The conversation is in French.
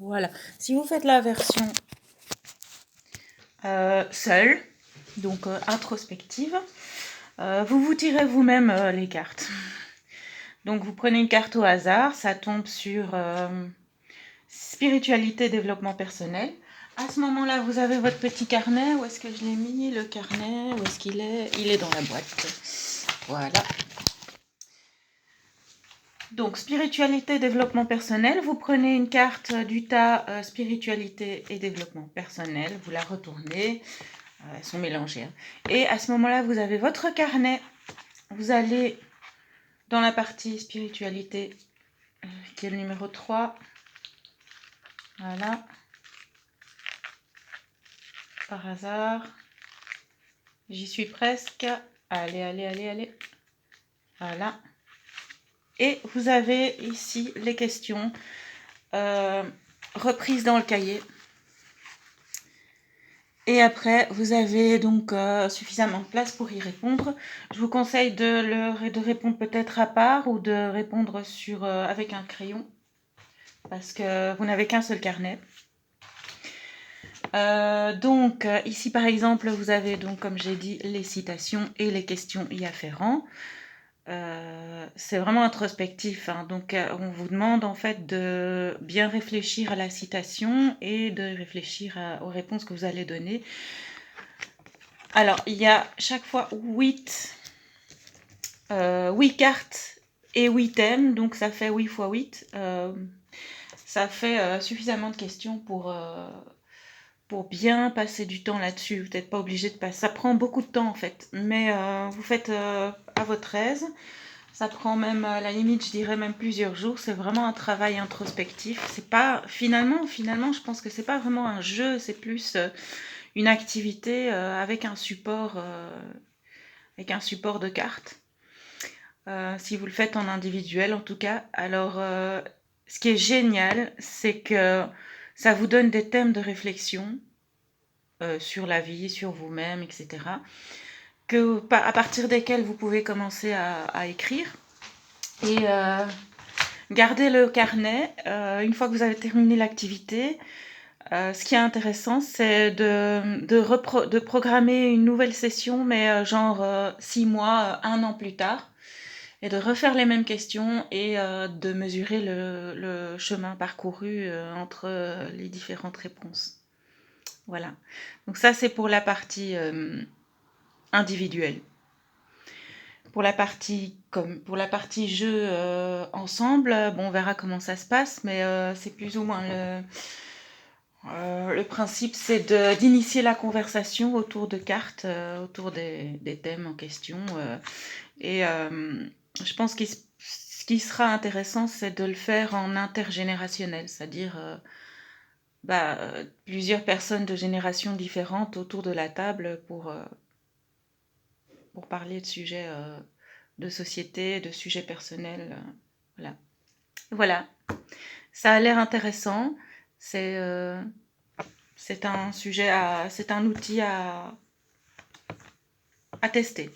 Voilà. Si vous faites la version seule, donc introspective, vous vous tirez vous-même les cartes. Donc vous prenez une carte au hasard, ça tombe sur spiritualité, développement personnel. À ce moment-là, vous avez votre petit carnet. Où est-ce que je l'ai mis, le carnet? Où est-ce qu'il est? Il est dans la boîte. Voilà. Donc, spiritualité, développement personnel. Vous prenez une carte du tas spiritualité et développement personnel. Vous la retournez. Elles sont mélangées. Hein. Et à ce moment-là, vous avez votre carnet. Vous allez dans la partie spiritualité, qui est le numéro 3. Voilà. Par hasard. J'y suis presque. Allez, allez, allez, allez. Voilà. Et vous avez ici les questions reprises dans le cahier. Et après, vous avez donc suffisamment de place pour y répondre. Je vous conseille de répondre peut-être à part ou de répondre avec un crayon. Parce que vous n'avez qu'un seul carnet. Donc ici par exemple vous avez donc comme j'ai dit les citations et les questions y afférentes. C'est vraiment introspectif, hein. Donc on vous demande en fait de bien réfléchir à la citation et de réfléchir aux réponses que vous allez donner. Alors il y a chaque fois 8 cartes et 8 thèmes, donc ça fait 8 x 8. Ça fait suffisamment de questions pour bien passer du temps là-dessus. Vous n'êtes pas obligé de passer. Ça prend beaucoup de temps en fait, mais vous faites à votre aise. Ça prend même, à la limite, je dirais même plusieurs jours. C'est vraiment un travail introspectif. C'est pas finalement, je pense que c'est pas vraiment un jeu. C'est plus une activité avec un support de cartes. Si vous le faites en individuel, en tout cas. Alors, ce qui est génial, c'est que ça vous donne des thèmes de réflexion sur la vie, sur vous-même, etc. À partir desquels vous pouvez commencer à écrire. Et gardez le carnet. Une fois que vous avez terminé l'activité, ce qui est intéressant, c'est de programmer une nouvelle session, mais genre 6 mois, 1 an plus tard. Et de refaire les mêmes questions et de mesurer le chemin parcouru entre les différentes réponses. Voilà. Donc ça, c'est pour la partie individuelle. Pour la partie jeu ensemble, bon, on verra comment ça se passe, mais c'est plus ou moins le principe, c'est d'initier la conversation autour de cartes, autour des thèmes en question. Et je pense que ce qui sera intéressant, c'est de le faire en intergénérationnel, c'est-à-dire plusieurs personnes de générations différentes autour de la table pour parler de sujets de société, de sujets personnels. Voilà. Voilà. Ça a l'air intéressant. C'est un outil à tester.